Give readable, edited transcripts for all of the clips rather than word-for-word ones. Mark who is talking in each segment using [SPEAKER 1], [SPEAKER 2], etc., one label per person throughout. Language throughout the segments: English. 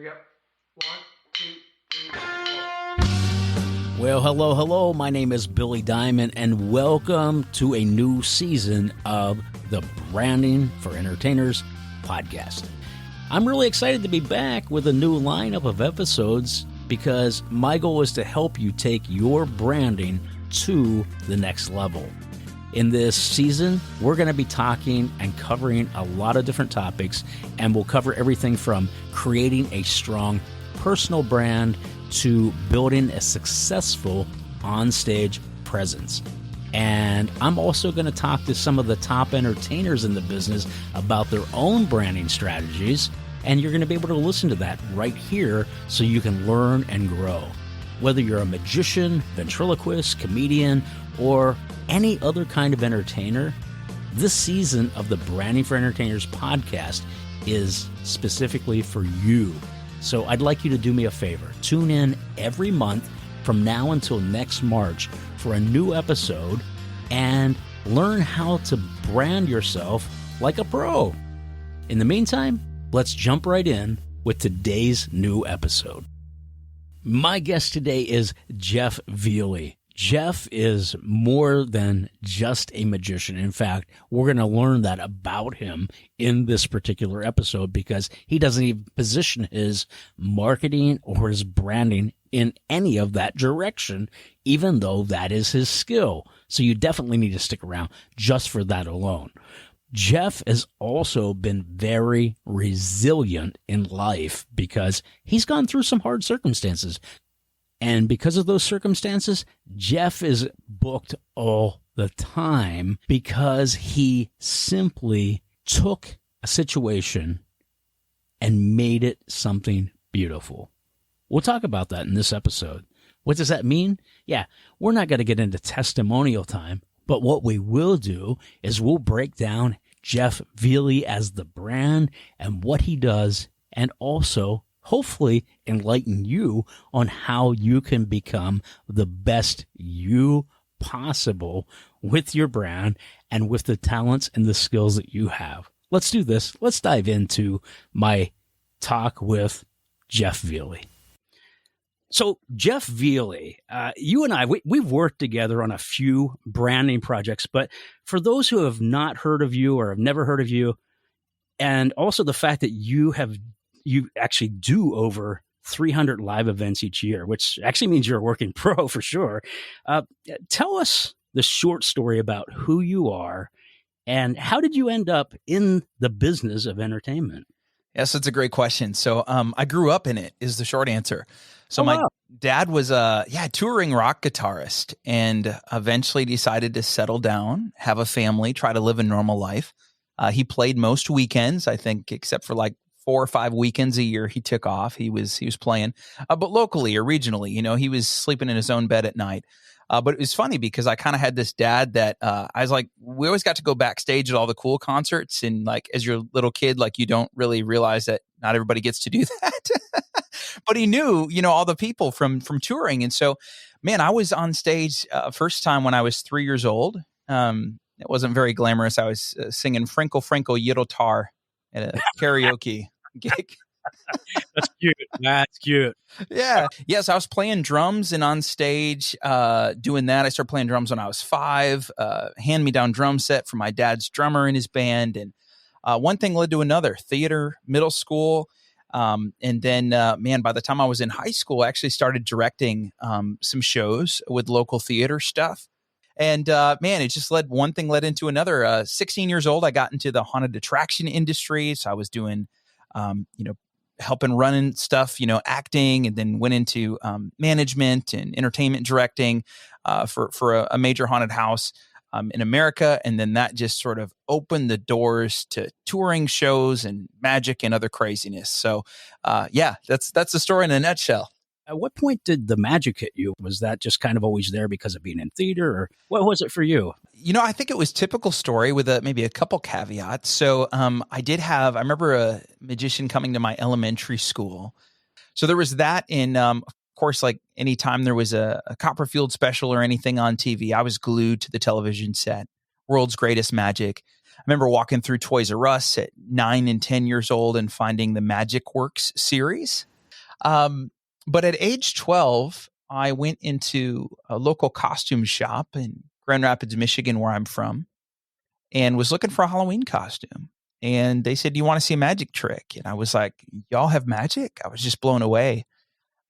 [SPEAKER 1] Here we go. 1, 2, 3, 4.
[SPEAKER 2] Well, hello. My name is Billy Diamond, and welcome to a new season of the Branding for Entertainers podcast. I'm really excited to be back with a new lineup of episodes because my goal is to help you take your branding to the next level. In this season, we're going to be talking and covering a lot of different topics, and we'll cover everything from creating a strong personal brand to building a successful onstage presence. And I'm also going to talk to some of the top entertainers in the business about their own branding strategies, and you're going to be able to listen to that right here so you can learn and grow. Whether you're a magician, ventriloquist, comedian, or any other kind of entertainer, this season of the Branding for Entertainers podcast is specifically for you. So I'd like you to do me a favor. Tune in every month from now until next March for a new episode and learn how to brand yourself like a pro. In the meantime, let's jump right in with today's new episode. My guest today is Jeff Veley. Jeff is more than just a magician. In fact, we're going to learn that about him in this particular episode because he doesn't even position his marketing or his branding in any of that direction, even though that is his skill. So you definitely need to stick around just for that alone. Jeff has also been very resilient in life because he's gone through some hard circumstances. And because of those circumstances, Jeff is booked all the time because he simply took a situation and made it something beautiful. We'll talk about that in this episode. What does that mean? Yeah, we're not going to get into testimonial time, but what we will do is we'll break down Jeff Veley as the brand and what he does, and also hopefully enlighten you on how you can become the best you possible with your brand and with the talents and the skills that you have. Let's do this. Let's dive into my talk with Jeff Veley. So Jeff Veley, you and I, we've worked together on a few branding projects, but for those who have not heard of you or have never heard of you, and also the fact that you actually do over 300 live events each year, which actually means you're a working pro for sure. Tell us the short story about who you are and how did you end up in the business of entertainment?
[SPEAKER 3] Yes, that's a great question. So I grew up in it is the short answer. So my dad was a touring rock guitarist and eventually decided to settle down, have a family, try to live a normal life. He played most weekends, I think, except for like 4 or 5 weekends a year he took off. He was playing, but locally or regionally, he was sleeping in his own bed at night. But it was funny because I kind of had this dad that I was like, we always got to go backstage at all the cool concerts. And like, as your little kid, like you don't really realize that not everybody gets to do that. But he knew, all the people from touring. And so, man, I was on stage first time when I was 3 years old. It wasn't very glamorous. I was singing Frinkle Frinkle Yiddle Tar at a karaoke gig.
[SPEAKER 2] That's cute. That's cute.
[SPEAKER 3] Yeah. Yes, I was playing drums and on stage doing that. I started playing drums when I was 5, hand-me-down drum set from my dad's drummer in his band. And one thing led to another, theater, middle school. And then, by the time I was in high school, I actually started directing some shows with local theater stuff. And it just one thing led into another. 16 years old, I got into the haunted attraction industry. So I was doing, helping running stuff, acting, and then went into management and entertainment directing for a major haunted house in America. And then that just sort of opened the doors to touring shows and magic and other craziness. So that's the story in a nutshell.
[SPEAKER 2] At what point did the magic hit you? Was that just kind of always there because of being in theater, or what was it for you?
[SPEAKER 3] I think it was typical story with maybe a couple caveats. So I remember a magician coming to my elementary school. So there was that in, of course, like anytime there was a Copperfield special or anything on TV, I was glued to the television set. World's Greatest Magic. I remember walking through Toys R Us at 9 and 10 years old and finding the Magic Works series. But at age 12, I went into a local costume shop in Grand Rapids, Michigan, where I'm from, and was looking for a Halloween costume. And they said, "Do you want to see a magic trick?" And I was like, "Y'all have magic?" I was just blown away.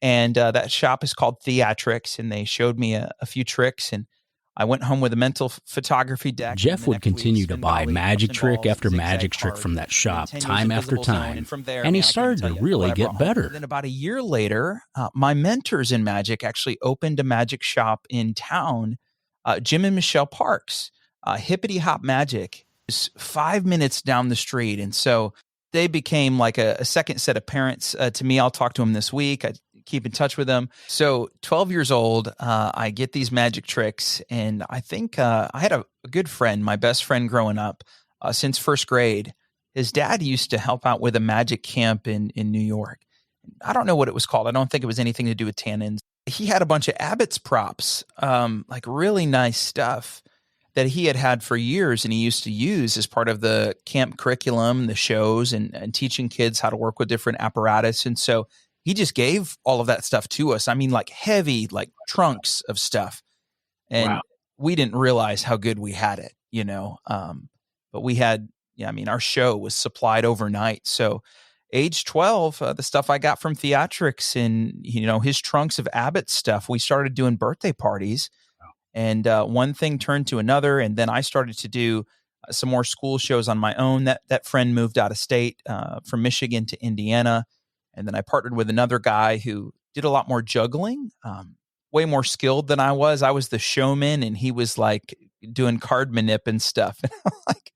[SPEAKER 3] And that shop is called Theatrics, and they showed me a few tricks, and I went home with a mental photography deck.
[SPEAKER 2] Jeff would continue to buy magic trick after magic trick from that shop time after time, and he started to really get better.
[SPEAKER 3] Then about a year later, my mentors in magic actually opened a magic shop in town, Jim and Michelle Parks, Hippity Hop Magic, is 5 minutes down the street. And so they became like a second set of parents to me. I'll talk to them this week. I keep in touch with them. So 12 years old, I get these magic tricks. And I think I had a good friend, my best friend growing up since first grade. His dad used to help out with a magic camp in New York. I don't know what it was called. I don't think it was anything to do with tannins. He had a bunch of Abbott's props, like really nice stuff that he had for years, and he used to use as part of the camp curriculum, the shows, and teaching kids how to work with different apparatus. And so he just gave all of that stuff to us. I mean, like heavy, like trunks of stuff. And wow, we didn't realize how good we had it, you know. But we had, our show was supplied overnight. So age 12, the stuff I got from Theatrics and, his trunks of Abbott stuff, we started doing birthday parties. And one thing turned to another. And then I started to do some more school shows on my own. That friend moved out of state from Michigan to Indiana. And then I partnered with another guy who did a lot more juggling, way more skilled than I was. I was the showman, and he was like doing card manip and stuff. Like,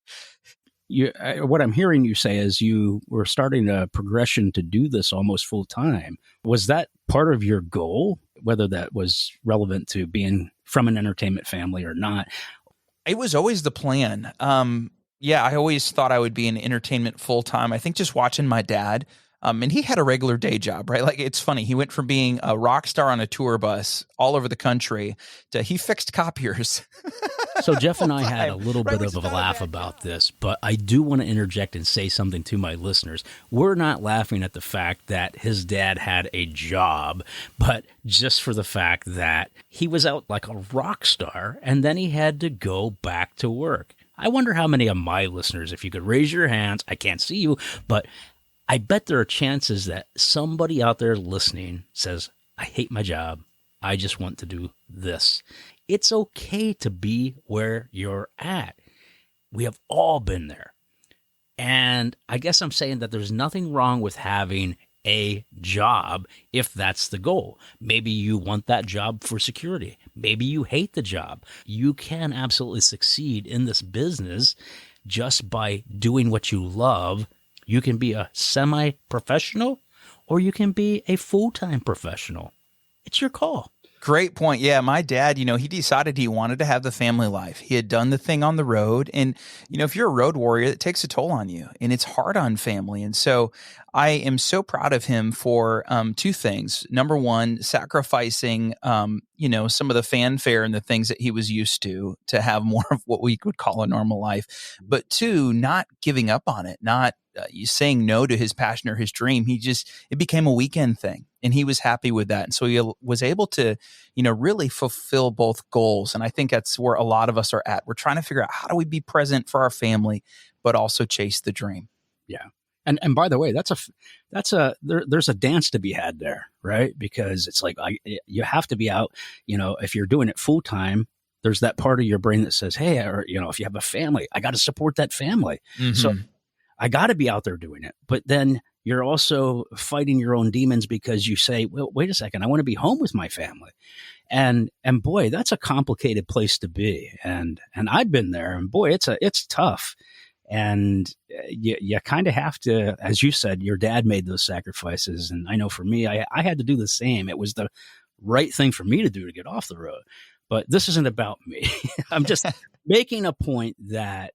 [SPEAKER 2] what I'm hearing you say is you were starting a progression to do this almost full time. Was that part of your goal, whether that was relevant to being from an entertainment family or not?
[SPEAKER 3] It was always the plan. I always thought I would be in entertainment full time. I think just watching my dad, and he had a regular day job, right? Like, it's funny. He went from being a rock star on a tour bus all over the country to he fixed copiers.
[SPEAKER 2] So Jeff and I had a little bit of a laugh about this, but I do want to interject and say something to my listeners. We're not laughing at the fact that his dad had a job, but just for the fact that he was out like a rock star and then he had to go back to work. I wonder how many of my listeners, if you could raise your hands, I can't see you, but I bet there are chances that somebody out there listening says, I hate my job. I just want to do this. It's okay to be where you're at. We have all been there. And I guess I'm saying that there's nothing wrong with having a job if that's the goal. Maybe you want that job for security. Maybe you hate the job. You can absolutely succeed in this business just by doing what you love. You can be a semi-professional or you can be a full-time professional. It's your call.
[SPEAKER 3] Great point. Yeah, my dad, he decided he wanted to have the family life. He had done the thing on the road. And, if you're a road warrior, it takes a toll on you and it's hard on family. And so I am so proud of him for two things. Number one, sacrificing, some of the fanfare and the things that he was used to have more of what we would call a normal life. But two, not giving up on it, not saying no to his passion or his dream. It became a weekend thing. And he was happy with that. And so he was able to, really fulfill both goals. And I think that's where a lot of us are at. We're trying to figure out how do we be present for our family, but also chase the dream.
[SPEAKER 2] Yeah. And by the way, there's a dance to be had there, right? Because it's like, you have to be out, if you're doing it full time, there's that part of your brain that says, hey, or, if you have a family, I got to support that family. Mm-hmm. So I got to be out there doing it. But then you're also fighting your own demons because you say, well, wait a second, I want to be home with my family. And boy, that's a complicated place to be. And I've been there, and boy, it's tough. And you kind of have to, as you said, your dad made those sacrifices. And I know for me, I had to do the same. It was the right thing for me to do to get off the road. But this isn't about me. I'm just making a point that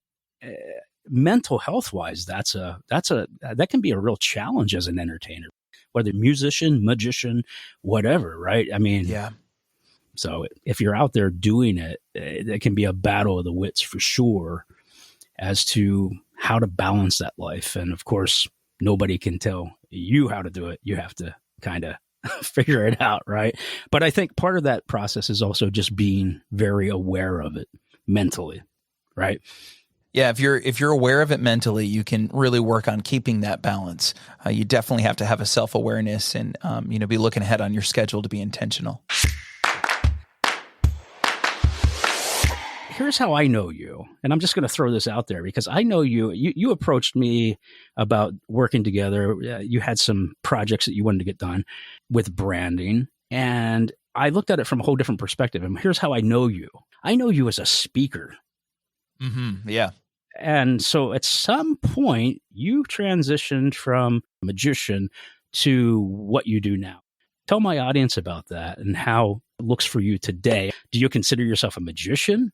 [SPEAKER 2] mental health wise, that can be a real challenge as an entertainer, whether musician, magician, whatever, right? I mean,
[SPEAKER 3] yeah.
[SPEAKER 2] So if you're out there doing it, it can be a battle of the wits for sure as to how to balance that life. And of course, nobody can tell you how to do it. You have to kind of figure it out, right? But I think part of that process is also just being very aware of it mentally, right?
[SPEAKER 3] Yeah, if you're aware of it mentally, you can really work on keeping that balance. You definitely have to have a self-awareness and be looking ahead on your schedule to be intentional.
[SPEAKER 2] Here's how I know you, and I'm just going to throw this out there because I know you. You approached me about working together. You had some projects that you wanted to get done with branding, and I looked at it from a whole different perspective. And here's how I know you. I know you as a speaker.
[SPEAKER 3] Mm-hmm. Yeah.
[SPEAKER 2] And so at some point, you transitioned from magician to what you do now. Tell my audience about that and how it looks for you today. Do you consider yourself a magician?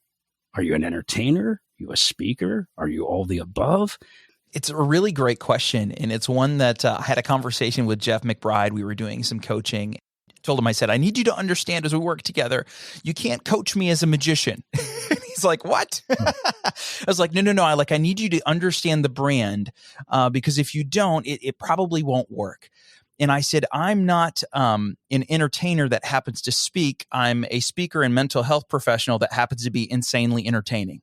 [SPEAKER 2] Are you an entertainer? Are you a speaker? Are you all the above?
[SPEAKER 3] It's a really great question. And it's one that I had a conversation with Jeff McBride. We were doing some coaching. I told him, I said, I need you to understand as we work together, you can't coach me as a magician. He's like, what? I was like, no. I need you to understand the brand because if you don't, it probably won't work. And I said, I'm not an entertainer that happens to speak. I'm a speaker and mental health professional that happens to be insanely entertaining.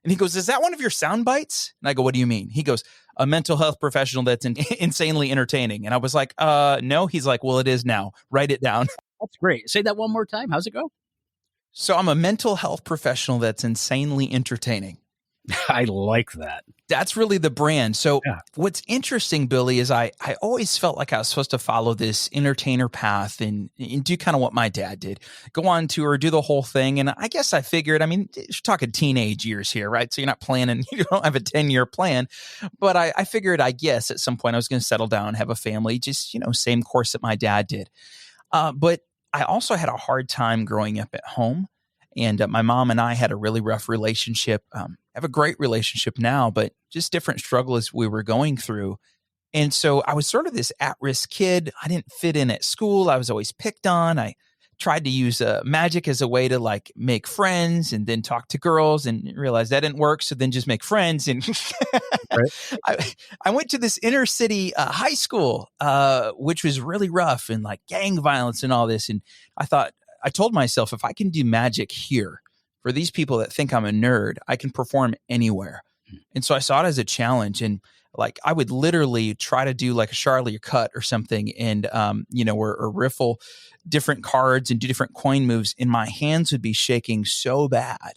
[SPEAKER 3] And he goes, is that one of your sound bites? And I go, what do you mean? He goes, a mental health professional that's insanely entertaining. And I was like, no. He's like, well, it is now. Write it down.
[SPEAKER 2] That's great. Say that one more time. How's it go?
[SPEAKER 3] So I'm a mental health professional that's insanely entertaining.
[SPEAKER 2] I like that.
[SPEAKER 3] That's really the brand. So What's interesting, Billy, is I always felt like I was supposed to follow this entertainer path and do kind of what my dad did. Go on tour, do the whole thing. And I guess I figured, you're talking teenage years here, right? So you're not planning, you don't have a 10-year plan. But I figured, I guess, at some point I was going to settle down, have a family, just, same course that my dad did. But I also had a hard time growing up at home. And my mom and I had a really rough relationship. Have a great relationship now, but just different struggles we were going through. And so I was sort of this at-risk kid. I didn't fit in at school. I was always picked on. I tried to use magic as a way to make friends and then talk to girls and realized that didn't work. So then just make friends. And I went to this inner city high school, which was really rough and gang violence and all this. And I told myself, if I can do magic here for these people that think I'm a nerd, I can perform anywhere. And so I saw it as a challenge. And I would literally try to do a Charlie cut or something and, or riffle different cards and do different coin moves. And my hands would be shaking so bad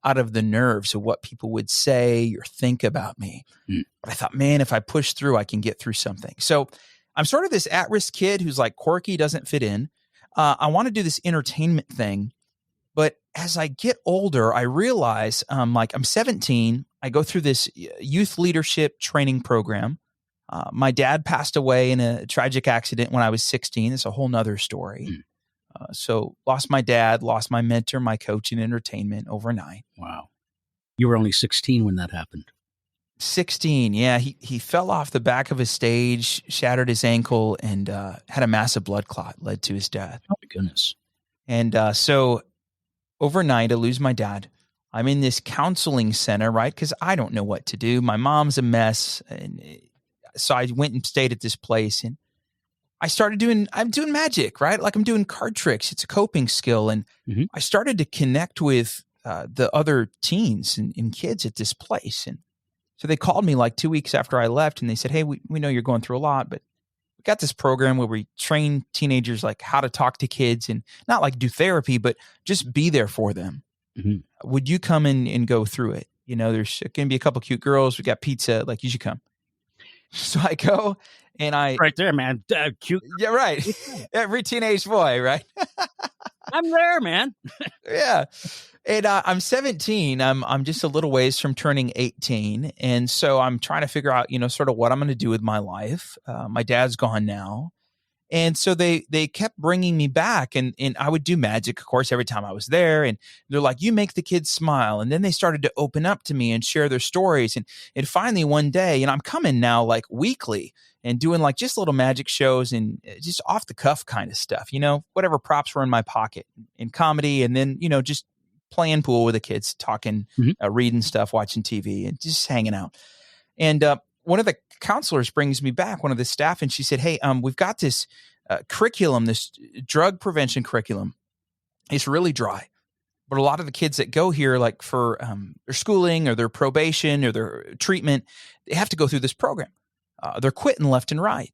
[SPEAKER 3] out of the nerves of what people would say or think about me. But I thought, man, if I push through, I can get through something. So I'm sort of this at-risk kid who's quirky, doesn't fit in. I want to do this entertainment thing. But as I get older, I realize I'm 17. I go through this youth leadership training program. My dad passed away in a tragic accident when I was 16. It's a whole nother story. So lost my dad, lost my mentor, my coach in entertainment overnight.
[SPEAKER 2] Wow. You were only 16 when that happened.
[SPEAKER 3] 16. Yeah. He fell off the back of a stage, shattered his ankle, and had a massive blood clot, led to his death.
[SPEAKER 2] Oh, my goodness.
[SPEAKER 3] And so overnight, I lose my dad. I'm in this counseling center, right? Because I don't know what to do. My mom's a mess. And so I went and stayed at this place. And I started I'm doing magic, right? I'm doing card tricks. It's a coping skill. And I started to connect with the other teens and kids at this place. And so they called me 2 weeks after I left and they said, hey, we know you're going through a lot, but we got this program where we train teenagers how to talk to kids and not do therapy, but just be there for them. Would you come in and go through it? There's going to be a couple cute girls. We got pizza. You should come. So I go and
[SPEAKER 2] right there, man. Cute.
[SPEAKER 3] Yeah, right. Every teenage boy, right?
[SPEAKER 2] I'm there, man.
[SPEAKER 3] Yeah. And I'm 17. I'm just a little ways from turning 18. And so I'm trying to figure out, sort of what I'm going to do with my life. My dad's gone now. And so they kept bringing me back and I would do magic, of course, every time I was there. And they're like, you make the kids smile. And then they started to open up to me and share their stories. And finally one day, and I'm coming now weekly and doing just little magic shows and just off the cuff kind of stuff, whatever props were in my pocket in comedy. And then, just playing pool with the kids, talking, reading stuff, watching TV and just hanging out. And one of the counselors brings me back, one of the staff, and she said, hey, we've got this curriculum, this drug prevention curriculum, is really dry. But a lot of the kids that go here, like for their schooling or their probation or their treatment, they have to go through this program. They're quitting left and right.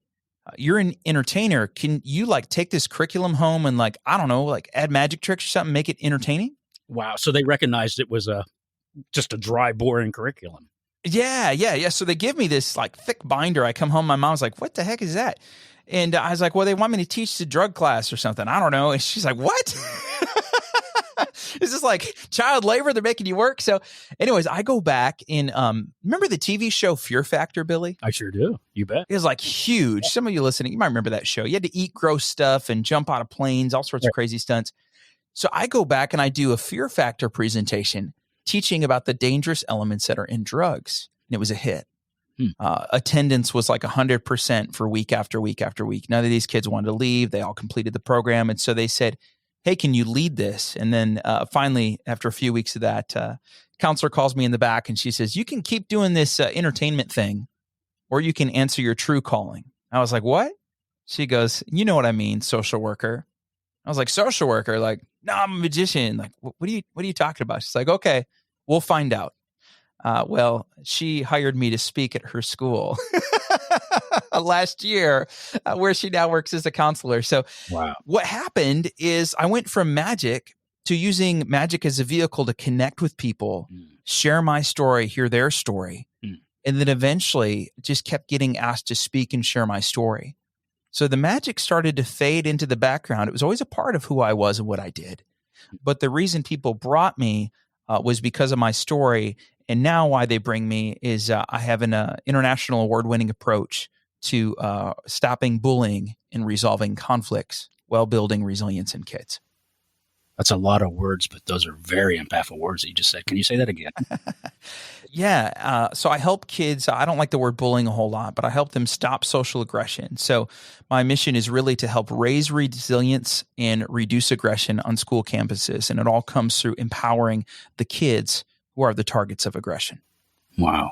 [SPEAKER 3] You're an entertainer. Can you like take this curriculum home and like, I don't know, like add magic tricks or something, make it entertaining?
[SPEAKER 2] Wow. So they recognized it was just a dry, boring curriculum.
[SPEAKER 3] Yeah. So they give me this like thick binder. I come home, my mom's like, what the heck is that? And I was like, well, they want me to teach the drug class or something. I don't know. And she's like, what? Is this like child labor? They're making you work. So anyways, I go back and remember the TV show Fear Factor, Billy?
[SPEAKER 2] I sure do. You bet.
[SPEAKER 3] It was like huge. Some of you listening, you might remember that show. You had to eat gross stuff and jump out of planes, all sorts of crazy stunts. So I go back and I do a Fear Factor presentation teaching about the dangerous elements that are in drugs. And it was a hit. Attendance was like 100% for week after week after week. None of these kids wanted to leave. They all completed the program. And so they said, hey, can you lead this? And then finally, after a few weeks of that, counselor calls me in the back and she says, you can keep doing this entertainment thing, or you can answer your true calling. I was like, what? She goes, you know what I mean, social worker. I was like, social worker? Like, no, I'm a magician. Like, what are you talking about? She's like, okay, we'll find out. Well, she hired me to speak at her school last year, where she now works as a counselor. So
[SPEAKER 2] wow.
[SPEAKER 3] What happened is I went from magic to using magic as a vehicle to connect with people, share my story, hear their story, and then eventually just kept getting asked to speak and share my story. So the magic started to fade into the background. It was always a part of who I was and what I did. But the reason people brought me was because of my story. And now why they bring me is I have an international award-winning approach to stopping bullying and resolving conflicts while building resilience in kids.
[SPEAKER 2] That's a lot of words, but those are very impactful words that you just said. Can you say that again?
[SPEAKER 3] Yeah. So I help kids. I don't like the word bullying a whole lot, but I help them stop social aggression. So my mission is really to help raise resilience and reduce aggression on school campuses. And it all comes through empowering the kids who are the targets of aggression.
[SPEAKER 2] Wow.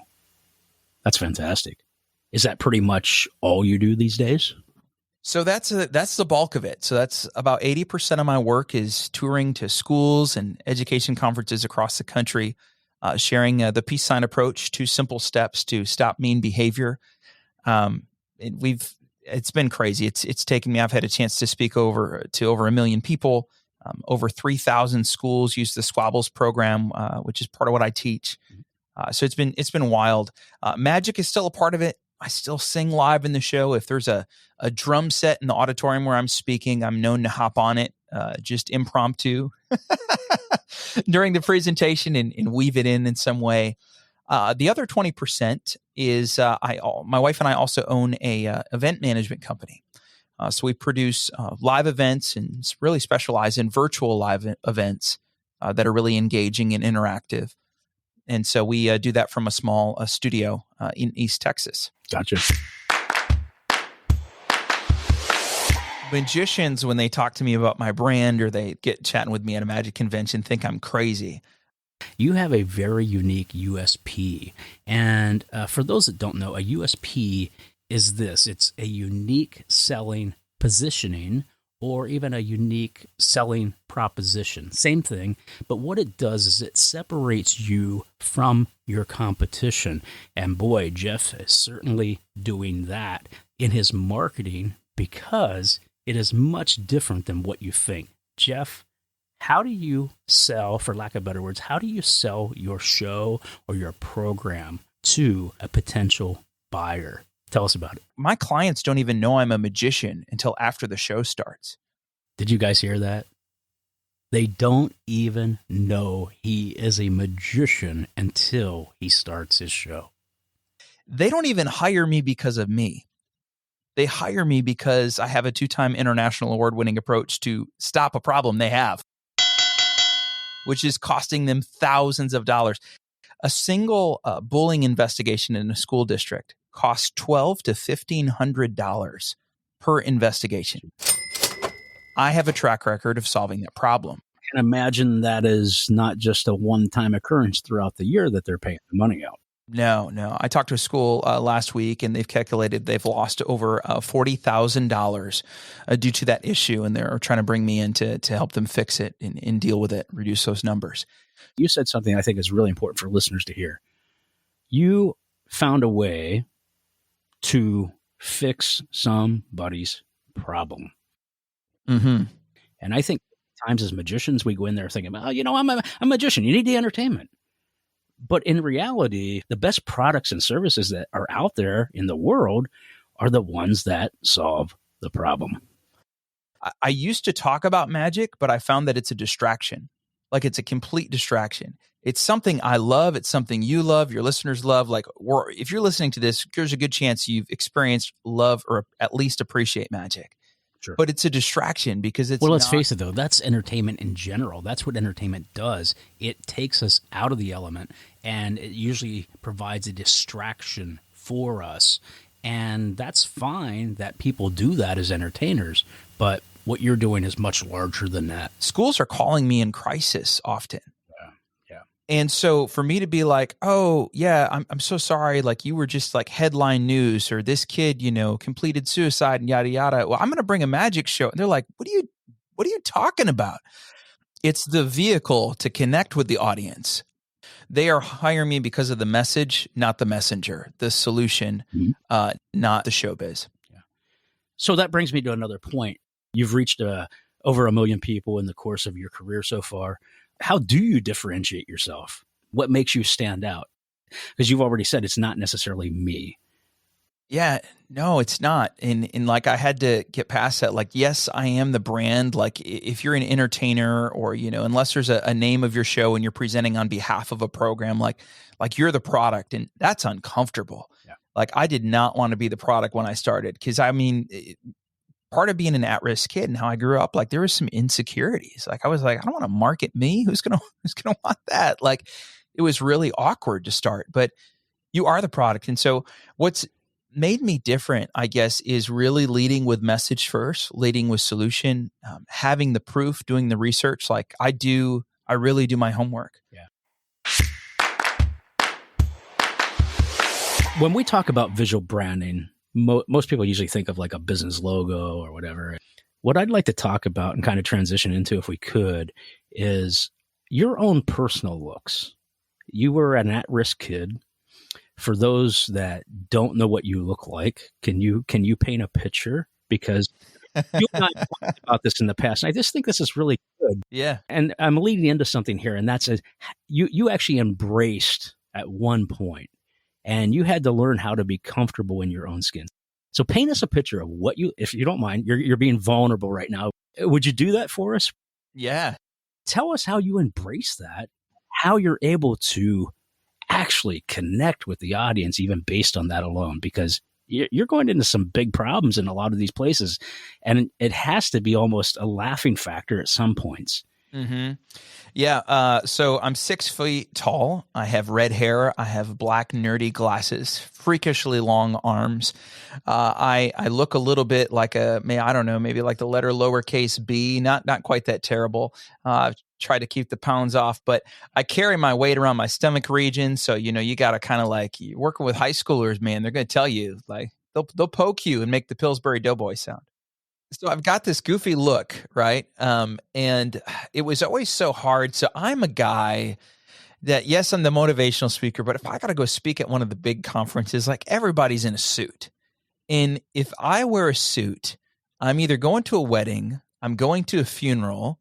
[SPEAKER 2] That's fantastic. Is that pretty much all you do these days?
[SPEAKER 3] So that's the bulk of it. So that's about 80% of my work is touring to schools and education conferences across the country, sharing the peace sign approach, 2 simple steps to stop mean behavior. It's been crazy. It's taken me. I've had a chance to speak to over 1 million people. Over 3,000 schools use the Squabbles program, which is part of what I teach. So it's been wild. Magic is still a part of it. I still sing live in the show. If there's a drum set in the auditorium where I'm speaking, I'm known to hop on it, just impromptu during the presentation and weave it in some way. The other 20% is my wife and I also own a event management company. So we produce live events and really specialize in virtual live events that are really engaging and interactive. And so we do that from a small studio in East Texas.
[SPEAKER 2] Gotcha.
[SPEAKER 3] Magicians, when they talk to me about my brand or they get chatting with me at a magic convention, think I'm crazy.
[SPEAKER 2] You have a very unique USP. And for those that don't know, a USP is this. It's a unique selling positioning or even a unique selling proposition. Same thing, but what it does is it separates you from your competition. And boy, Jeff is certainly doing that in his marketing because it is much different than what you think. Jeff, how do you sell, for lack of better words, how do you sell your show or your program to a potential buyer? Tell us about it.
[SPEAKER 3] My clients don't even know I'm a magician until after the show starts.
[SPEAKER 2] Did you guys hear that? They don't even know he is a magician until he starts his show.
[SPEAKER 3] They don't even hire me because of me. They hire me because I have a 2-time international award-winning approach to stop a problem they have, which is costing them thousands of dollars. A single bullying investigation in a school district costs $1,200 to $1,500 per investigation. I have a track record of solving that problem.
[SPEAKER 2] And imagine that is not just a one-time occurrence throughout the year that they're paying the money out.
[SPEAKER 3] No. I talked to a school last week, and they've calculated they've lost over $40,000 due to that issue, and they're trying to bring me in to help them fix it and deal with it, reduce those numbers.
[SPEAKER 2] You said something I think is really important for listeners to hear. You found a way to fix somebody's problem.
[SPEAKER 3] Mm-hmm.
[SPEAKER 2] And I think times as magicians, we go in there thinking, well, I'm a magician. You need the entertainment. But in reality, the best products and services that are out there in the world are the ones that solve the problem.
[SPEAKER 3] I used to talk about magic, but I found that it's a distraction. Like, it's a complete distraction. It's something I love. It's something you love, your listeners love. Like, if you're listening to this, there's a good chance you've experienced, love, or at least appreciate magic.
[SPEAKER 2] Sure.
[SPEAKER 3] But it's a distraction because it's
[SPEAKER 2] let's face it, though. That's entertainment in general. That's what entertainment does. It takes us out of the element, and it usually provides a distraction for us. And that's fine that people do that as entertainers, but what you're doing is much larger than that.
[SPEAKER 3] Schools are calling me in crisis often.
[SPEAKER 2] Yeah.
[SPEAKER 3] And so for me to be like, oh, yeah, I'm so sorry. Like, you were just like headline news, or this kid, completed suicide and yada, yada. Well, I'm going to bring a magic show. And they're like, what are you talking about? It's the vehicle to connect with the audience. They are hiring me because of the message, not the messenger, the solution, not the showbiz.
[SPEAKER 2] Yeah. So that brings me to another point. You've reached over 1 million people in the course of your career so far. How do you differentiate yourself? What makes you stand out? Because you've already said it's not necessarily me.
[SPEAKER 3] Yeah, no, it's not. And like, I had to get past that. Like, yes, I am the brand. Like, if you're an entertainer, or, unless there's a name of your show and you're presenting on behalf of a program, like you're the product, and that's uncomfortable.
[SPEAKER 2] Yeah.
[SPEAKER 3] Like, I did not want to be the product when I started. Cause part of being an at-risk kid and how I grew up, like, there was some insecurities. Like, I was like, I don't want to market me. Who's going to want that? Like, it was really awkward to start, but you are the product. And so what's made me different, I guess, is really leading with message first, leading with solution, having the proof, doing the research. Like, I really do my homework.
[SPEAKER 2] Yeah. When we talk about visual branding, most people usually think of like a business logo or whatever. What I'd like to talk about and kind of transition into, if we could, is your own personal looks. You were an at-risk kid. For those that don't know what you look like, can you paint a picture? Because you and I have talked about this in the past, and I just think this is really good.
[SPEAKER 3] Yeah.
[SPEAKER 2] And I'm leading into something here, and that's you actually embraced at one point, and you had to learn how to be comfortable in your own skin. So paint us a picture of what if you don't mind, you're being vulnerable right now. Would you do that for us?
[SPEAKER 3] Yeah.
[SPEAKER 2] Tell us how you embrace that, how you're able to actually connect with the audience, even based on that alone, because you're going into some big problems in a lot of these places, and it has to be almost a laughing factor at some points.
[SPEAKER 3] Mm-hmm. Yeah. So I'm 6 feet tall. I have red hair. I have black nerdy glasses, freakishly long arms. I look a little bit like maybe like the letter lowercase b, not quite that terrible. Try to keep the pounds off, but I carry my weight around my stomach region. So, you got to kind of like, you're working with high schoolers, man, they're going to tell you, like, they'll poke you and make the Pillsbury Doughboy sound. So I've got this goofy look, right? And it was always so hard. So I'm a guy that, yes, I'm the motivational speaker, but if I got to go speak at one of the big conferences, like, everybody's in a suit. And if I wear a suit, I'm either going to a wedding, I'm going to a funeral,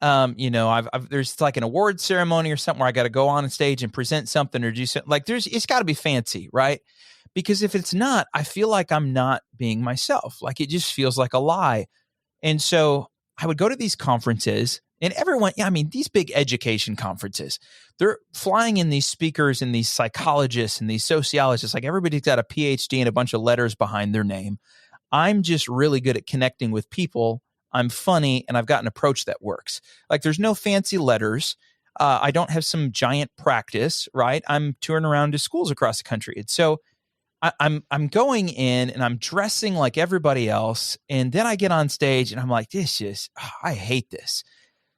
[SPEAKER 3] there's like an award ceremony or something where I got to go on stage and present something or do something. Like, it's got to be fancy, right? Because if it's not, I feel like I'm not being myself. Like, it just feels like a lie. And so I would go to these conferences, and everyone, these big education conferences, they're flying in these speakers and these psychologists and these sociologists. Like, everybody's got a PhD and a bunch of letters behind their name. I'm just really good at connecting with people. I'm funny, and I've got an approach that works. Like, there's no fancy letters. I don't have some giant practice, right? I'm touring around to schools across the country. And so I'm going in and I'm dressing like everybody else. And then I get on stage and I'm like, I hate this.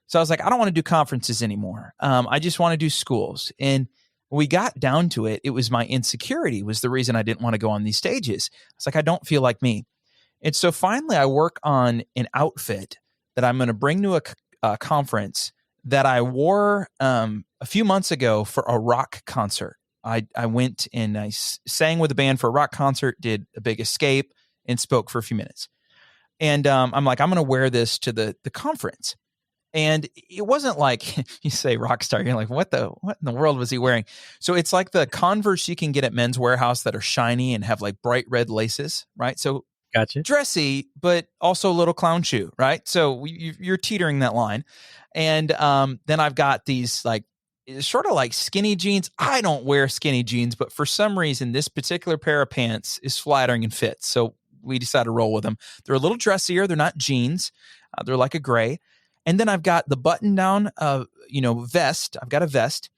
[SPEAKER 3] So I was like, I don't want to do conferences anymore. I just want to do schools. And we got down to it. It was my insecurity was the reason I didn't want to go on these stages. It's like, I don't feel like me. And so finally I work on an outfit that I'm going to bring to a conference that I wore a few months ago for a rock concert. I went and I sang with a band for a rock concert, did a big escape, and spoke for a few minutes. And I'm like, I'm going to wear this to the conference. And it wasn't like you say rock star. You're like, what in the world was he wearing? So it's like the Converse you can get at Men's Warehouse that are shiny and have like bright red laces, right? So
[SPEAKER 2] Gotcha.
[SPEAKER 3] dressy, but also a little clown shoe, right? So you're teetering that line. And then I've got these like sort of like skinny jeans. I don't wear skinny jeans, but for some reason, this particular pair of pants is flattering and fits. So we decided to roll with them. They're a little dressier. They're not jeans. They're like a gray. And then I've got the button down, vest. I've got a vest,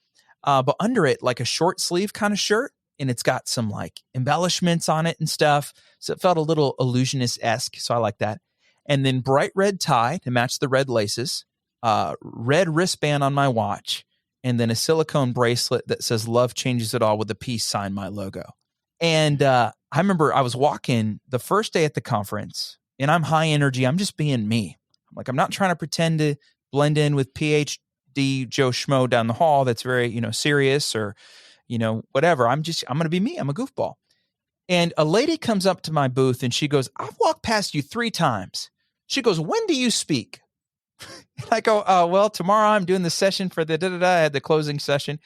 [SPEAKER 3] but under it, like a short sleeve kind of shirt. And it's got some like embellishments on it and stuff. So it felt a little illusionist-esque. So I like that. And then bright red tie to match the red laces, red wristband on my watch, and then a silicone bracelet that says "Love Changes It All" with a peace sign, my logo. And I remember I was walking the first day at the conference, and I'm high energy. I'm just being me. I'm like, I'm not trying to pretend to blend in with PhD Joe Schmo down the hall that's very, serious or, whatever. I'm going to be me. I'm a goofball. And a lady comes up to my booth and she goes, I've walked past you 3 times. She goes, when do you speak? And I go, well, tomorrow I'm doing the session for the I had the closing session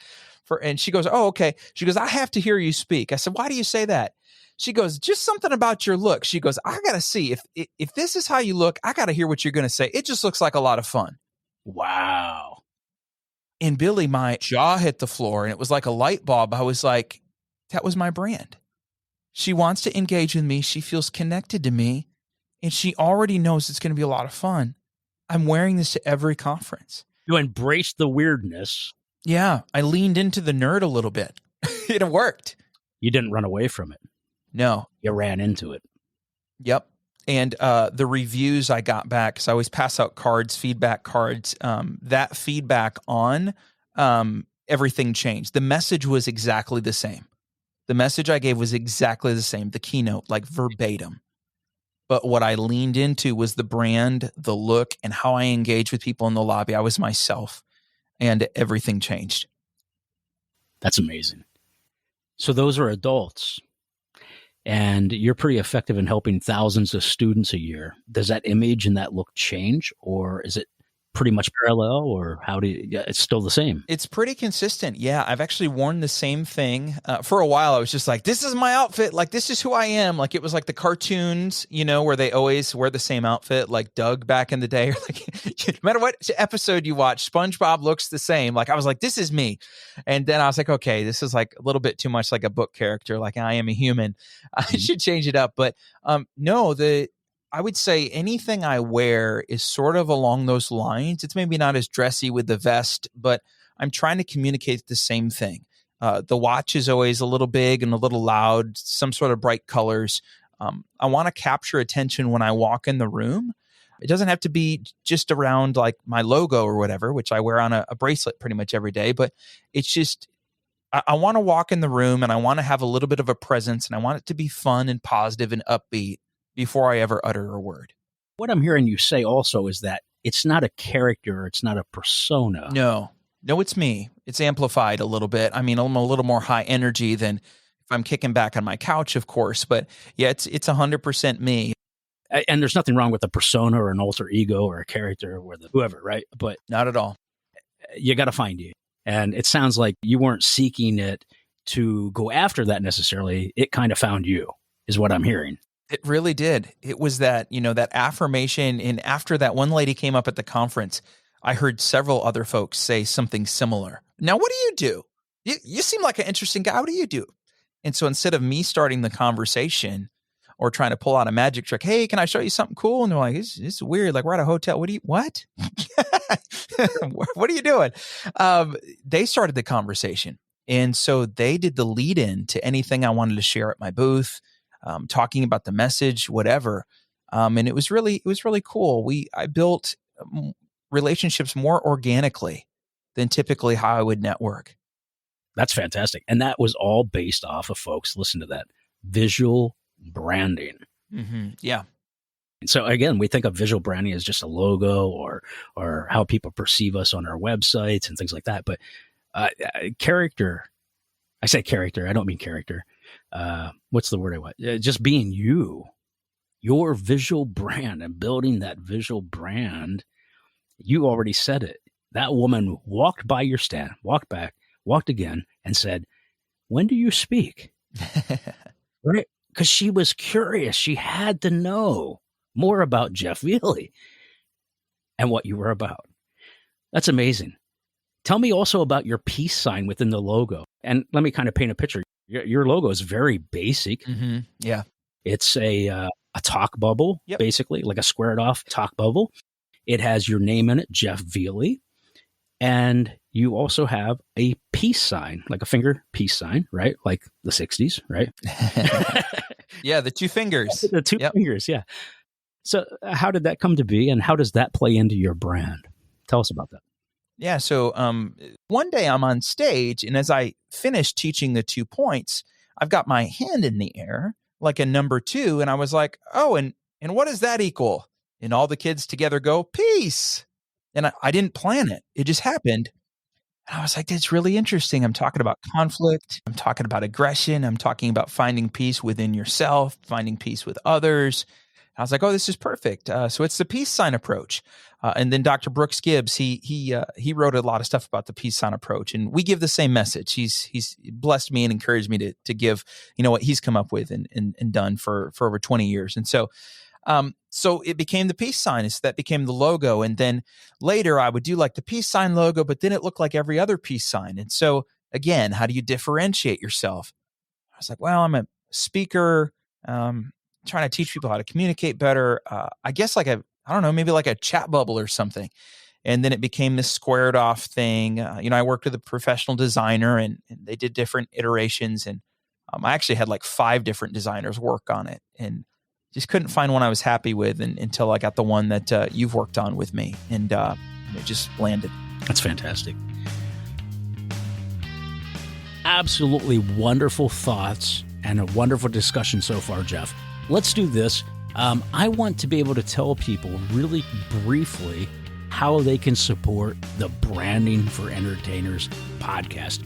[SPEAKER 3] and she goes, oh, okay. She goes, I have to hear you speak. I said, why do you say that? She goes, just something about your look. She goes, I got to see if this is how you look, I got to hear what you're going to say. It just looks like a lot of fun.
[SPEAKER 2] Wow.
[SPEAKER 3] And Billy, my jaw hit the floor and it was like a light bulb. I was like, that was my brand. She wants to engage with me. She feels connected to me and she already knows it's going to be a lot of fun. I'm wearing this to every conference.
[SPEAKER 2] You embraced the weirdness.
[SPEAKER 3] Yeah. I leaned into the nerd a little bit. It worked.
[SPEAKER 2] You didn't run away from it.
[SPEAKER 3] No.
[SPEAKER 2] You ran into it.
[SPEAKER 3] Yep. And the reviews I got back, because I always pass out cards, feedback cards, that feedback on everything changed. The message was exactly the same. The message I gave was exactly the same, the keynote, like verbatim. But what I leaned into was the brand, the look, and how I engage with people in the lobby. I was myself, and everything changed.
[SPEAKER 2] That's amazing. So those are adults. And you're pretty effective in helping thousands of students a year. Does that image and that look change, or is it pretty much parallel, or it's still the same?
[SPEAKER 3] It's pretty consistent. Yeah. I've actually worn the same thing. For a while, I was just like, this is my outfit. Like, this is who I am. Like, it was like the cartoons, where they always wear the same outfit, like Doug back in the day. Or like, no matter what episode you watch, SpongeBob looks the same. Like, I was like, this is me. And then I was like, okay, this is like a little bit too much like a book character. Like, I am a human. I should change it up. But no, I would say anything I wear is sort of along those lines. It's maybe not as dressy with the vest, but I'm trying to communicate the same thing. The watch is always a little big and a little loud, some sort of bright colors. I want to capture attention when I walk in the room. It doesn't have to be just around like my logo or whatever, which I wear on a bracelet pretty much every day, but it's just, I want to walk in the room and I want to have a little bit of a presence and I want it to be fun and positive and upbeat before I ever utter a word.
[SPEAKER 2] What I'm hearing you say also is that it's not a character, it's not a persona.
[SPEAKER 3] No, it's me. It's amplified a little bit. I mean, I'm a little more high energy than if I'm kicking back on my couch, of course. But yeah, it's 100% me.
[SPEAKER 2] And there's nothing wrong with a persona or an alter ego or a character or whoever, right? But
[SPEAKER 3] not at all.
[SPEAKER 2] You got to find you. And it sounds like you weren't seeking it to go after that necessarily. It kind of found you, is what I'm hearing.
[SPEAKER 3] It really did. It was that, that affirmation. And after that one lady came up at the conference, I heard several other folks say something similar. Now, what do? You seem like an interesting guy. What do you do? And so instead of me starting the conversation or trying to pull out a magic trick, hey, can I show you something cool? And they're like, it's weird. Like, we're at a hotel. What? What are you doing? They started the conversation. And so they did the lead in to anything I wanted to share at my booth. Talking about the message, whatever. And it was really cool. I built relationships more organically than typically how I would network.
[SPEAKER 2] That's fantastic. And that was all based off of, folks, listen to that, visual branding.
[SPEAKER 3] Mm-hmm. Yeah.
[SPEAKER 2] And so again, we think of visual branding as just a logo or how people perceive us on our websites and things like that. But character, I say character, I don't mean character. What's the word I want? Just being you, your visual brand, and building that visual brand. You already said it. That woman walked by your stand, walked back, walked again, and said, "When do you speak?" Right? Because she was curious. She had to know more about Jeff Veley and what you were about. That's amazing. Tell me also about your peace sign within the logo. And let me kind of paint a picture. Your logo is very basic.
[SPEAKER 3] Mm-hmm. Yeah.
[SPEAKER 2] It's a talk bubble, basically, like a squared off talk bubble. It has your name in it, Jeff Veley. And you also have a peace sign, like a finger peace sign, right? Like the 60s, right?
[SPEAKER 3] Yeah, the two fingers.
[SPEAKER 2] The two fingers, yeah. So how did that come to be, and how does that play into your brand? Tell us about that.
[SPEAKER 3] Yeah, so one day I'm on stage, and as I finish teaching the 2 points, I've got my hand in the air, like a number 2, and I was like, oh, and what does that equal? And all the kids together go, peace. And I didn't plan it. It just happened. And I was like, that's really interesting. I'm talking about conflict. I'm talking about aggression. I'm talking about finding peace within yourself, finding peace with others. I was like, oh, this is perfect. So it's the peace sign approach. And then Dr. Brooks Gibbs, he wrote a lot of stuff about the peace sign approach, and we give the same message. He's blessed me and encouraged me to give, what he's come up with and done for over 20 years. And so it became the peace sign. That became the logo. And then later I would do like the peace sign logo, but then it looked like every other peace sign. And so again, how do you differentiate yourself? I was like, well, I'm a speaker, trying to teach people how to communicate better. I guess maybe like a chat bubble or something. And then it became this squared off thing. I worked with a professional designer and they did different iterations. And I actually had like 5 different designers work on it, and just couldn't find one I was happy with until I got the one that you've worked on with me, and it just landed.
[SPEAKER 2] That's fantastic. Absolutely wonderful thoughts and a wonderful discussion so far, Jeff. Let's do this. I want to be able to tell people really briefly how they can support the Branding for Entertainers podcast.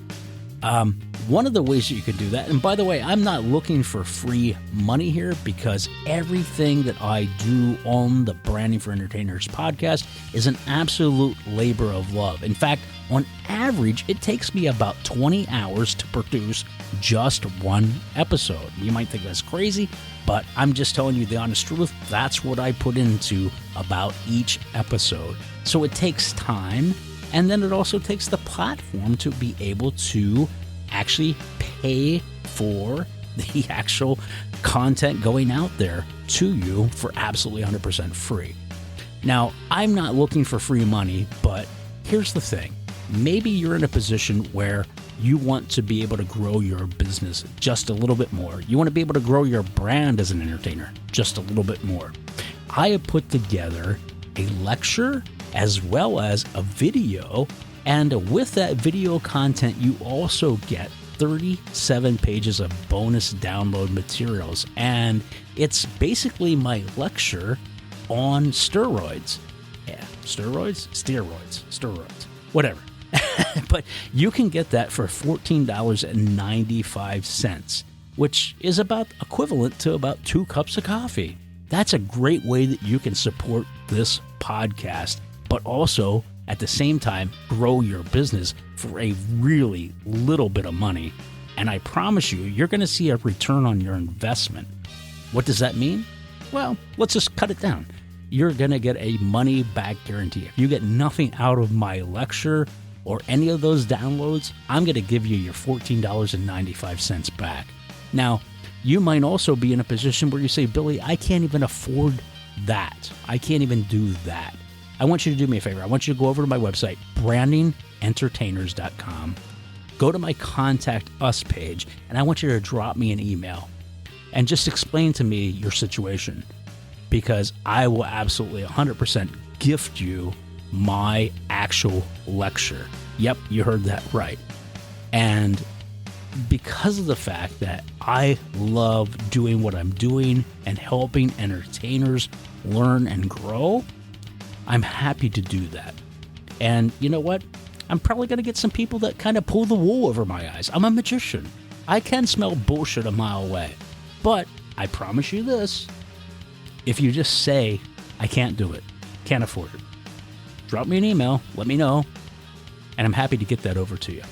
[SPEAKER 2] One of the ways that you could do that, and by the way, I'm not looking for free money here, because everything that I do on the Branding for Entertainers podcast is an absolute labor of love. In fact, on average, it takes me about 20 hours to produce just one episode. You might think that's crazy, but I'm just telling you the honest truth. That's what I put into about each episode. So it takes time, and then it also takes the platform to be able to actually pay for the actual content going out there to you for absolutely 100% free. Now, I'm not looking for free money, but here's the thing. Maybe you're in a position where you want to be able to grow your business just a little bit more. You want to be able to grow your brand as an entertainer just a little bit more. I have put together a lecture as well as a video, and with that video content, you also get 37 pages of bonus download materials, and it's basically my lecture on steroids. Yeah, steroids, whatever. But you can get that for $14.95, which is about equivalent to about 2 cups of coffee. That's a great way that you can support this podcast, but also at the same time grow your business for a really little bit of money. And I promise you, you're going to see a return on your investment. What does that mean? Well, let's just cut it down. You're going to get a money back guarantee. If you get nothing out of my lecture or any of those downloads, I'm going to give you your $14.95 back. Now, you might also be in a position where you say, Billy, I can't even afford that. I can't even do that. I want you to do me a favor. I want you to go over to my website, brandingentertainers.com. Go to my Contact Us page, and I want you to drop me an email and just explain to me your situation, because I will absolutely 100% gift you my actual lecture. Yep, you heard that right. And because of the fact that I love doing what I'm doing and helping entertainers learn and grow, I'm happy to do that. And you know what? I'm probably going to get some people that kind of pull the wool over my eyes. I'm a magician. I can smell bullshit a mile away. But I promise you this, if you just say, I can't do it, can't afford it, drop me an email, let me know, and I'm happy to get that over to you.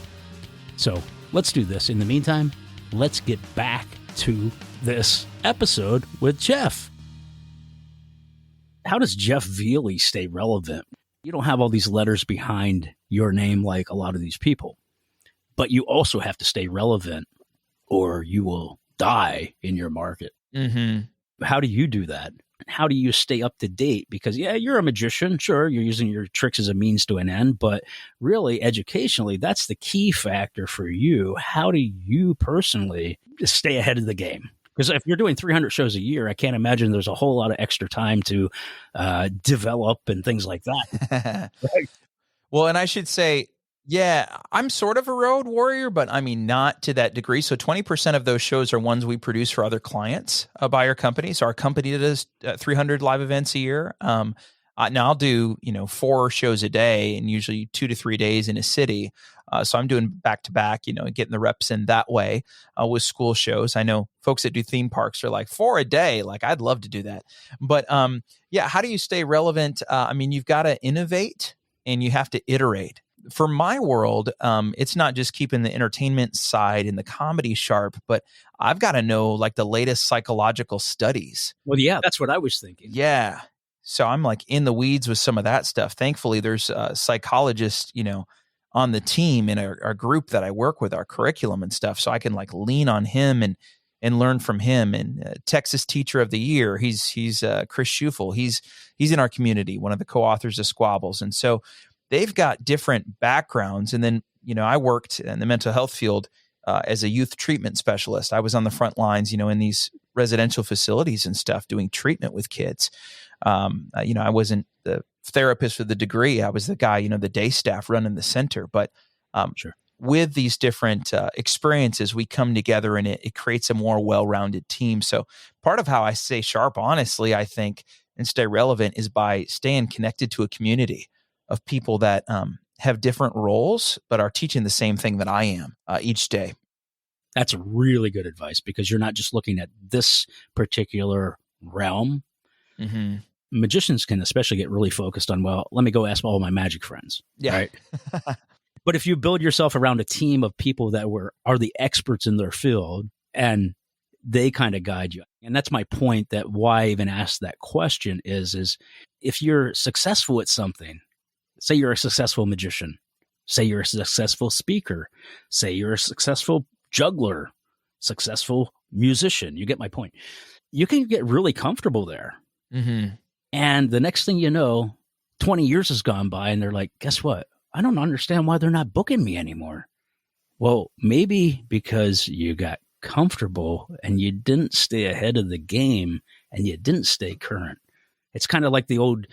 [SPEAKER 2] So let's do this. In the meantime, let's get back to this episode with Jeff. How does Jeff Veley stay relevant? You don't have all these letters behind your name like a lot of these people, but you also have to stay relevant or you will die in your market. Mm-hmm. How do you do that? How do you stay up to date? Because, yeah, you're a magician. Sure, you're using your tricks as a means to an end, but really, educationally, that's the key factor for you. How do you personally stay ahead of the game? Because if you're doing 300 shows a year, I can't imagine there's a whole lot of extra time to develop and things like that. Right?
[SPEAKER 3] Well, and I should say, yeah, I'm sort of a road warrior, but I mean, not to that degree. So 20% of those shows are ones we produce for other clients by our company. So our company does 300 live events a year. Now I'll do, 4 shows a day and usually 2 to 3 days in a city. So I'm doing back to back, getting the reps in that way with school shows. I know folks that do theme parks are like 4 a day. Like I'd love to do that. But yeah, how do you stay relevant? I mean, you've got to innovate and you have to iterate. For my world, it's not just keeping the entertainment side and the comedy sharp, but I've got to know like the latest psychological studies.
[SPEAKER 2] Well, yeah, that's what I was thinking.
[SPEAKER 3] Yeah. So I'm like in the weeds with some of that stuff. Thankfully, there's a psychologist, on the team in our group that I work with, our curriculum and stuff. So I can like lean on him and learn from him. And Texas Teacher of the Year, he's Chris Schufel. He's in our community, one of the co-authors of Squabbles. And so they've got different backgrounds. And then, I worked in the mental health field as a youth treatment specialist. I was on the front lines, in these residential facilities and stuff doing treatment with kids. I wasn't the therapist with the degree. I was the guy, the day staff running the center. But
[SPEAKER 2] Sure.
[SPEAKER 3] With these different experiences, we come together and it creates a more well-rounded team. So part of how I stay sharp, honestly, I think, and stay relevant is by staying connected to a community of people that have different roles, but are teaching the same thing that I am each day.
[SPEAKER 2] That's really good advice because you're not just looking at this particular realm.
[SPEAKER 3] Mm-hmm.
[SPEAKER 2] Magicians can especially get really focused on, well, let me go ask all my magic friends.
[SPEAKER 3] Yeah.
[SPEAKER 2] Right. But if you build yourself around a team of people that are the experts in their field and they kind of guide you. And that's my point, that why I even asked that question is if you're successful at something, say you're a successful magician, say you're a successful speaker, say you're a successful juggler, successful musician, you get my point. You can get really comfortable there.
[SPEAKER 3] Mm-hmm.
[SPEAKER 2] And the next thing you know, 20 years has gone by and they're like, guess what? I don't understand why they're not booking me anymore. Well, maybe because you got comfortable and you didn't stay ahead of the game and you didn't stay current. It's kind of like the old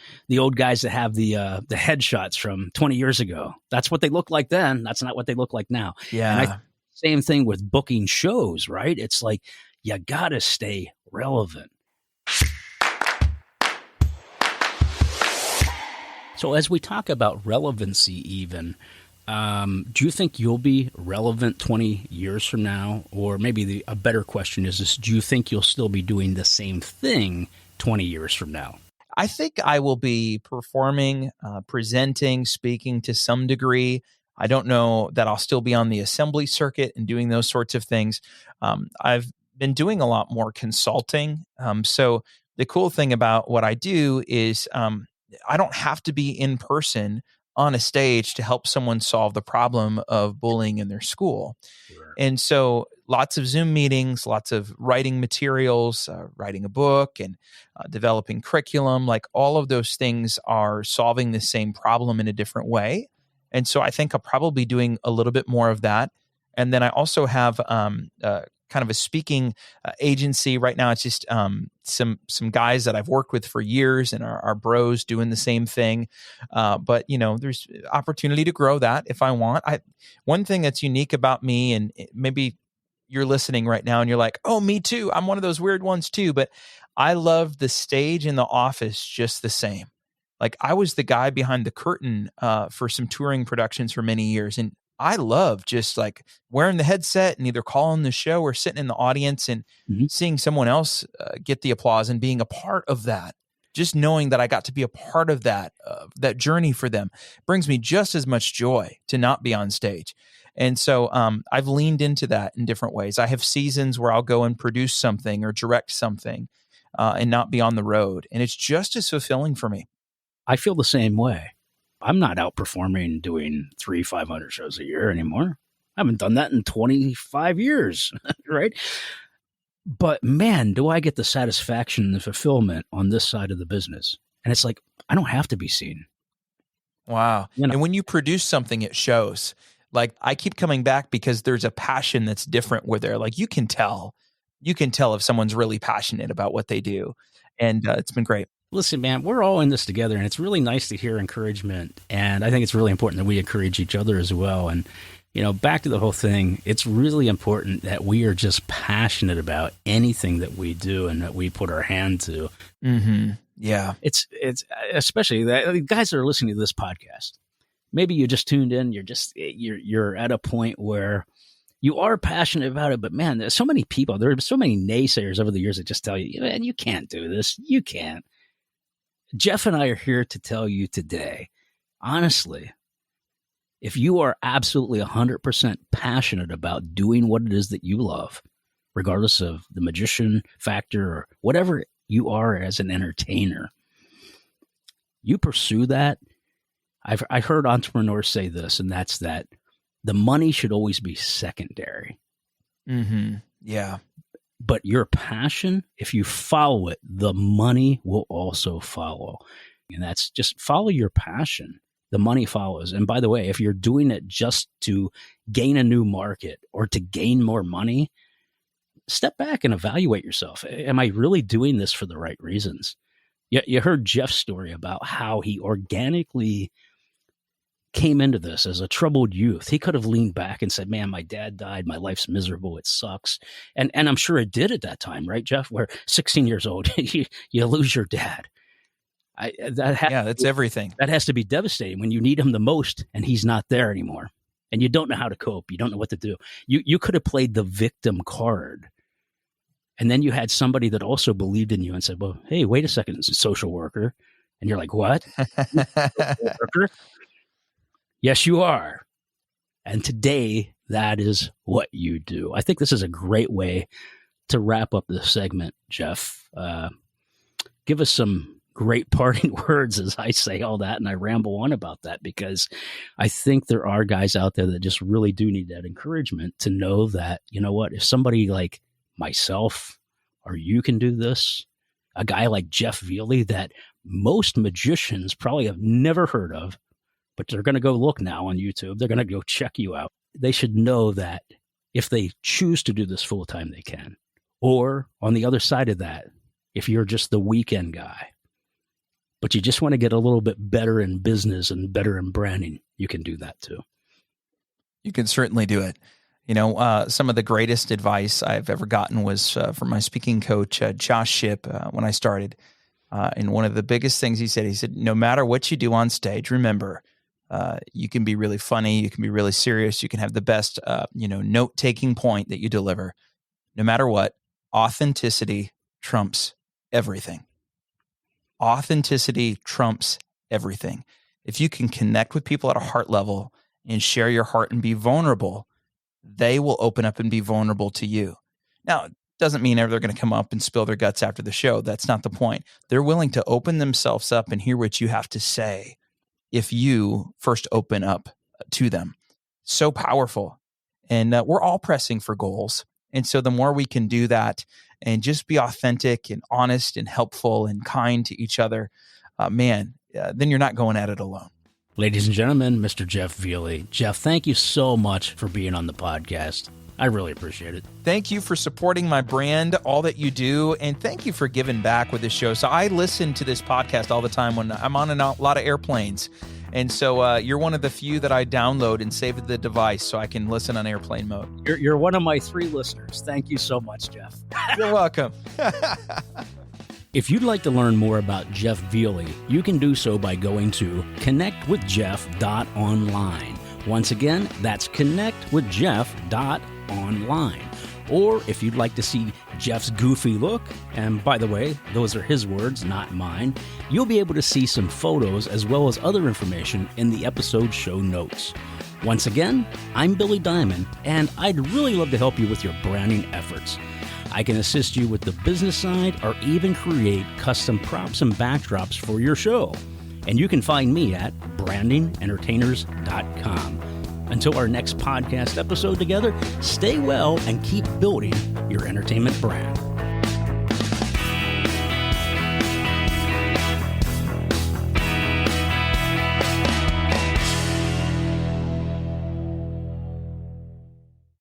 [SPEAKER 2] guys that have the headshots from 20 years ago. That's what they look like then. That's not what they look like now.
[SPEAKER 3] Yeah.
[SPEAKER 2] And same thing with booking shows, right? It's like you got to stay relevant. So as we talk about relevancy even, do you think you'll be relevant 20 years from now? Or maybe a better question is do you think you'll still be doing the same thing 20 years from now?
[SPEAKER 3] I think I will be performing, presenting, speaking to some degree. I don't know that I'll still be on the assembly circuit and doing those sorts of things. I've been doing a lot more consulting. So the cool thing about what I do is I don't have to be in person on a stage to help someone solve the problem of bullying in their school.
[SPEAKER 2] Sure.
[SPEAKER 3] And so lots of Zoom meetings, lots of writing materials, writing a book and developing curriculum, like all of those things are solving the same problem in a different way. And so I think I'll probably be doing a little bit more of that. And then I also have kind of a speaking agency. Right now, it's just some guys that I've worked with for years and are bros doing the same thing. But there's opportunity to grow that if I want. One thing that's unique about me, and maybe you're listening right now and you're like, oh, me too. I'm one of those weird ones too. But I love the stage in the office just the same. Like I was the guy behind the curtain for some touring productions for many years. And I love just like wearing the headset and either calling the show or sitting in the audience and seeing someone else get the applause and being a part of that. Just knowing that I got to be a part of that journey for them brings me just as much joy to not be on stage. And so I've leaned into that in different ways. I have seasons where I'll go and produce something or direct something and not be on the road. And it's just as fulfilling for me.
[SPEAKER 2] I feel the same way. I'm not out performing doing 500 shows a year anymore. I haven't done that in 25 years, right? But man, do I get the satisfaction and the fulfillment on this side of the business. And it's like, I don't have to be seen.
[SPEAKER 3] Wow. And when you produce something, it shows. Like I keep coming back because there's a passion that's different where they're like, you can tell if someone's really passionate about what they do. And it's been great.
[SPEAKER 2] Listen, man, we're all in this together, and it's really nice to hear encouragement. And I think it's really important that we encourage each other as well. And, back to the whole thing, it's really important that we are just passionate about anything that we do and that we put our hand to.
[SPEAKER 3] Mm-hmm. Yeah.
[SPEAKER 2] It's especially that guys that are listening to this podcast. Maybe you just tuned in. You're at a point where you are passionate about it, but man, there's so many people. There are so many naysayers over the years that just tell you, man, you can't do this. You can't. Jeff and I are here to tell you today, honestly, if you are absolutely 100% passionate about doing what it is that you love, regardless of the magician factor or whatever you are as an entertainer, you pursue that. I heard entrepreneurs say this, and that's that the money should always be secondary.
[SPEAKER 3] Mm-hmm. Yeah.
[SPEAKER 2] But your passion, if you follow it, the money will also follow. And that's just follow your passion. The money follows. And by the way, if you're doing it just to gain a new market or to gain more money, step back and evaluate yourself. Am I really doing this for the right reasons? You heard Jeff's story about how he organically came into this as a troubled youth. He could have leaned back and said, man, my dad died. My life's miserable. It sucks. And I'm sure it did at that time, right, Jeff? Where 16 years old, you lose your dad.
[SPEAKER 3] That's everything.
[SPEAKER 2] That has to be devastating when you need him the most and he's not there anymore. And you don't know how to cope. You don't know what to do. You could have played the victim card. And then you had somebody that also believed in you and said, well, hey, wait a second, it's a social worker. And you're like, what? Social worker? Yes, you are. And today, that is what you do. I think this is a great way to wrap up this segment, Jeff. Give us some great parting words as I say all that and I ramble on about that, because I think there are guys out there that just really do need that encouragement to know that, you know what, if somebody like myself or you can do this, a guy like Jeff Veley that most magicians probably have never heard of, but they're going to go look now on YouTube. They're going to go check you out. They should know that if they choose to do this full time, they can. Or on the other side of that, if you're just the weekend guy, but you just want to get a little bit better in business and better in branding, you can do that too.
[SPEAKER 3] You can certainly do it. Some of the greatest advice I've ever gotten was from my speaking coach, Josh Shipp, when I started. And one of the biggest things he said, no matter what you do on stage, remember, you can be really funny. You can be really serious. You can have the best, note-taking point that you deliver. No matter what, authenticity trumps everything. Authenticity trumps everything. If you can connect with people at a heart level and share your heart and be vulnerable, they will open up and be vulnerable to you. Now, it doesn't mean they're going to come up and spill their guts after the show. That's not the point. They're willing to open themselves up and hear what you have to say if you first open up to them. So powerful. And we're all pressing for goals. And so the more we can do that and just be authentic and honest and helpful and kind to each other, then you're not going at it alone.
[SPEAKER 2] Ladies and gentlemen, Mr. Jeff Veley. Jeff, thank you so much for being on the podcast. I really appreciate it.
[SPEAKER 3] Thank you for supporting my brand, all that you do, and thank you for giving back with this show. So I listen to this podcast all the time when I'm on a lot of airplanes. And so you're one of the few that I download and save the device so I can listen on airplane mode.
[SPEAKER 2] You're one of my 3 listeners. Thank you so much, Jeff.
[SPEAKER 3] You're welcome.
[SPEAKER 2] If you'd like to learn more about Jeff Veley, you can do so by going to connectwithjeff.online. Once again, that's connectwithjeff.online. Or if you'd like to see Jeff's goofy look, and by the way, those are his words, not mine, you'll be able to see some photos as well as other information in the episode show notes. Once again, I'm Billy Diamond, and I'd really love to help you with your branding efforts. I can assist you with the business side or even create custom props and backdrops for your show. And you can find me at brandingentertainers.com. Until our next podcast episode together, stay well and keep building your entertainment brand.